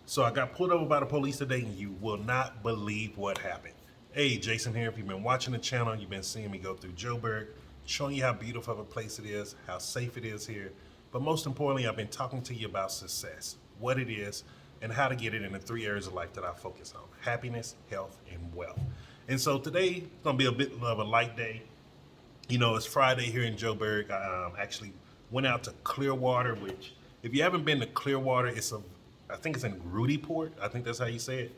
So I got pulled over by the police today, and you will not believe what happened. Hey, Jason here. If you've been watching the channel, you've been seeing me go through Joburg, showing you how beautiful of a place it is, how safe it is here. But most importantly, I've been talking to you about success, what it is, and how to get it in the three areas of life that I focus on: happiness, health, and wealth. And so today is going to be a bit of a light day. You know, it's Friday here in Joburg. I actually went out to Clearwater, which, if you haven't been to Clearwater, I think it's in Rudyport. I think that's how you say it.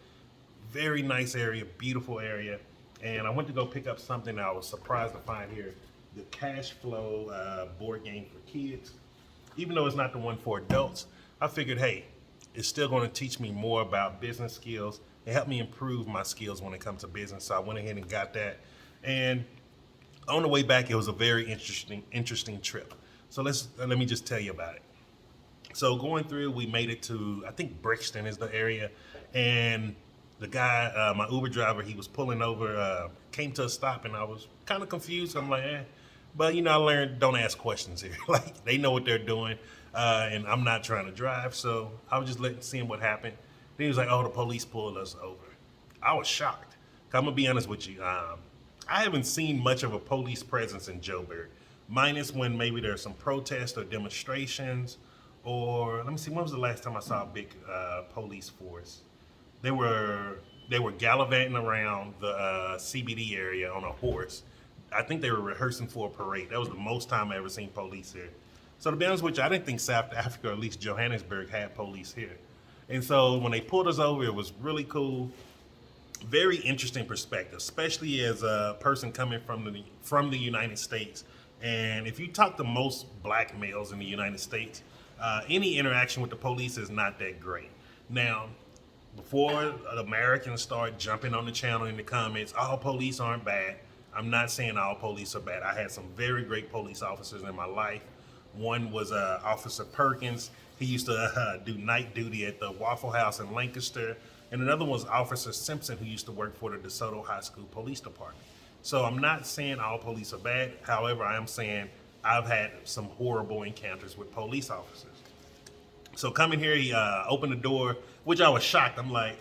Very nice area, beautiful area. And I went to go pick up something I was surprised to find here: the Cash Flow board game for kids. Even though it's not the one for adults, I figured, hey, it's still going to teach me more about business skills and help me improve my skills when it comes to business. So I went ahead and got that. And on the way back, it was a very interesting trip. So let me just tell you about it. So going through, we made it to, I think Brixton is the area, and the guy, my Uber driver, he was pulling over, came to a stop, and I was kind of confused. I'm like, but I learned don't ask questions here. Like, they know what they're doing, and I'm not trying to drive, so I was just seeing what happened. Then he was like, oh, the police pulled us over. I was shocked. I'm gonna be honest with you. I haven't seen much of a police presence in Joburg, minus when maybe there's some protests or demonstrations, or let me see, when was the last time I saw a big police force? They were they were gallivanting around the CBD area on a horse. I think they were rehearsing for a parade. That was the most time I ever seen police here. So to be honest with you, I didn't think South Africa, or at least Johannesburg, had police here. And so when they pulled us over, it was really cool. Very interesting perspective, especially as a person coming from the United States. And if you talk to most black males in the United States, any interaction with the police is not that great. Now, before Americans start jumping on the channel in the comments, all police aren't bad. I'm not saying all police are bad. I had some very great police officers in my life. One was Officer Perkins. He used to do night duty at the Waffle House in Lancaster. And another one was Officer Simpson, who used to work for the DeSoto High School Police Department. So I'm not saying all police are bad. However, I am saying I've had some horrible encounters with police officers. So coming here, he opened the door, which I was shocked. I'm like,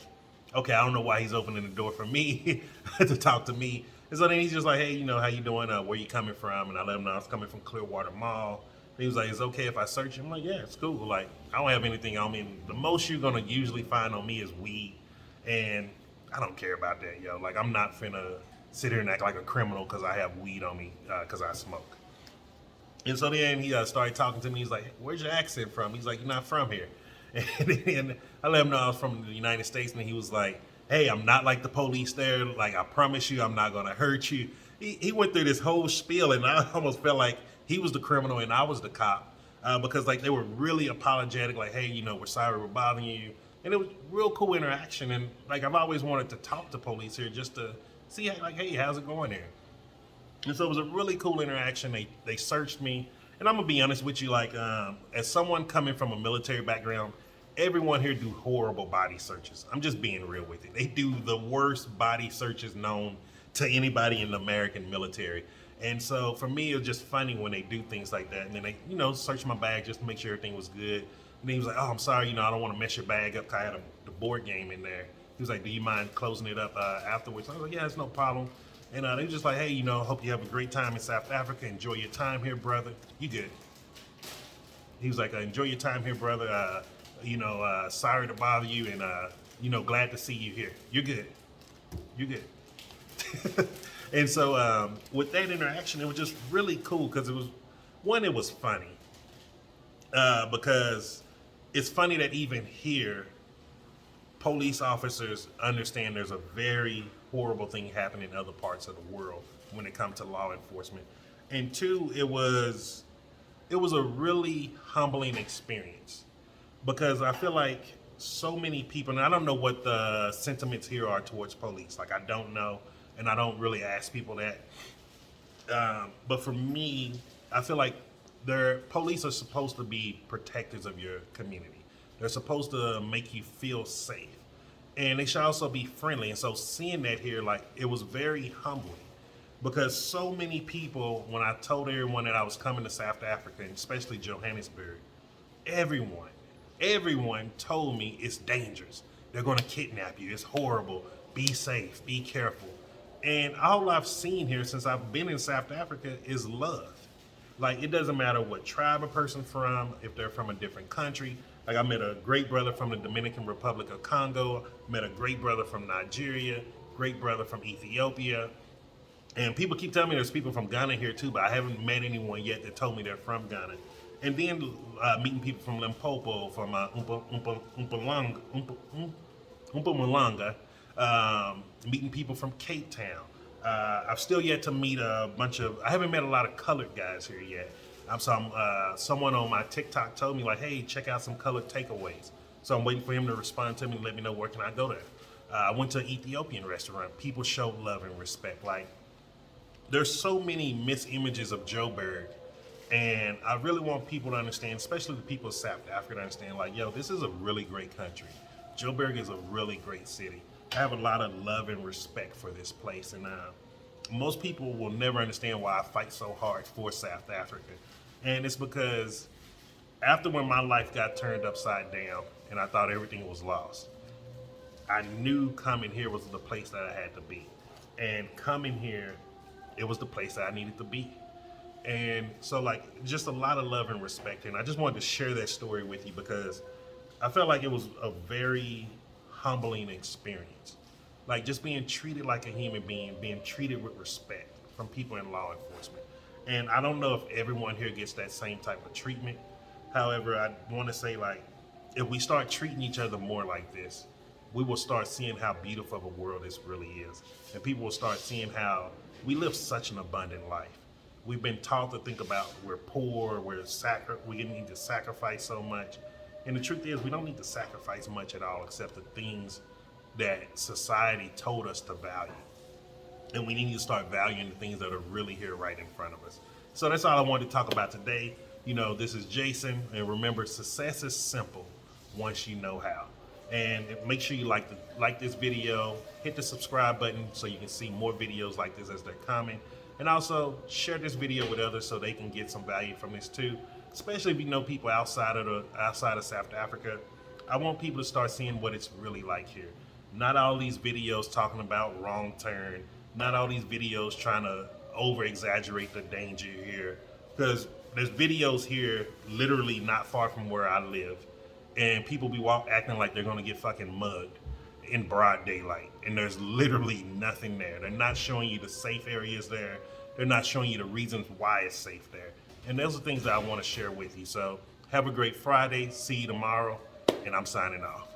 okay, I don't know why he's opening the door for me to talk to me. And so then he's just like, hey, how you doing? Where you coming from? And I let him know I was coming from Clearwater Mall. And he was like, it's okay if I search you? I'm like, yeah, it's cool. Like, I don't have anything on me. The most you're gonna usually find on me is weed, and I don't care about that, yo. Like, I'm not finna sit here and act like a criminal because I have weed on me because I smoke. And so then he started talking to me. He's like, where's your accent from? He's like, you're not from here. And then I let him know I was from the United States. And he was like, hey, I'm not like the police there. Like, I promise you, I'm not going to hurt you. He went through this whole spiel, and I almost felt like he was the criminal and I was the cop. Because, like, they were really apologetic. Like, hey, we're sorry we're bothering you. And it was real cool interaction. And, like, I've always wanted to talk to police here just to see, like, hey, how's it going here? And so it was a really cool interaction. They searched me, and I'm gonna be honest with you, like, as someone coming from a military background, everyone here do horrible body searches. I'm just being real with you. They do the worst body searches known to anybody in the American military. And so for me, it was just funny when they do things like that. And then they, search my bag just to make sure everything was good. And he was like, oh, I'm sorry, I don't want to mess your bag up 'cause I had the board game in there. He was like, do you mind closing it up afterwards? I was like, yeah, it's no problem. And they were just like, hey, hope you have a great time in South Africa. Enjoy your time here, brother. You good. He was like, enjoy your time here, brother. Sorry to bother you, and, glad to see you here. You're good. You're good. And so with that interaction, it was just really cool because it was funny. Because it's funny that even here, police officers understand there's a very horrible thing happening in other parts of the world when it comes to law enforcement. And two, it was a really humbling experience because I feel like so many people, and I don't know what the sentiments here are towards police. Like, I don't know, and I don't really ask people that. But for me, I feel like police are supposed to be protectors of your community. They're supposed to make you feel safe. And they should also be friendly. And so seeing that here, like, it was very humbling because so many people, when I told everyone that I was coming to South Africa, and especially Johannesburg, everyone, Everyone told me it's dangerous. They're going to kidnap you. It's horrible. Be safe. Be careful. And all I've seen here since I've been in South Africa is love. Like, it doesn't matter what tribe a person from, if they're from a different country. Like, I met a great brother from the Dominican Republic of Congo, met a great brother from Nigeria, great brother from Ethiopia. And people keep telling me there's people from Ghana here too, but I haven't met anyone yet that told me they're from Ghana. And then meeting people from Limpopo, from Mpumalanga, meeting people from Cape Town. I've still yet to meet a bunch of. I haven't met a lot of colored guys here yet. Someone on my TikTok told me like, "Hey, check out some colored takeaways." So I'm waiting for him to respond to me and let me know where can I go there. I went to an Ethiopian restaurant. People showed love and respect. Like, there's so many misimages of Joburg, and I really want people to understand, especially the people of South Africa, to understand, like, yo, this is a really great country. Joburg is a really great city. I have a lot of love and respect for this place, and most people will never understand why I fight so hard for South Africa. And it's because after when my life got turned upside down and I thought everything was lost, I knew coming here was the place that I had to be. And coming here, it was the place that I needed to be. And so, like, just a lot of love and respect. And I just wanted to share that story with you because I felt like it was a very humbling experience. Like, just being treated like a human being, being treated with respect from people in law enforcement. And I don't know if everyone here gets that same type of treatment. However, I want to say, like, if we start treating each other more like this, we will start seeing how beautiful of a world this really is. And people will start seeing how we live such an abundant life. We've been taught to think about we're poor, we need to sacrifice so much. And the truth is, we don't need to sacrifice much at all except the things that society told us to value. And we need to start valuing the things that are really here right in front of us. So that's all I wanted to talk about today. You know, this is Jason, and remember, success is simple once you know how. And make sure you like this video, hit the subscribe button so you can see more videos like this as they're coming. And also share this video with others so they can get some value from this too. Especially if you know people outside of South Africa. I want people to start seeing what it's really like here. Not all these videos talking about wrong turn, not all these videos trying to over exaggerate the danger here. Because there's videos here literally not far from where I live, and people be acting like they're gonna get fucking mugged in broad daylight, and there's literally nothing there. They're not showing you the safe areas there. They're not showing you the reasons why it's safe there. And those are things that I want to share with you. So have a great Friday. See you tomorrow, and I'm signing off.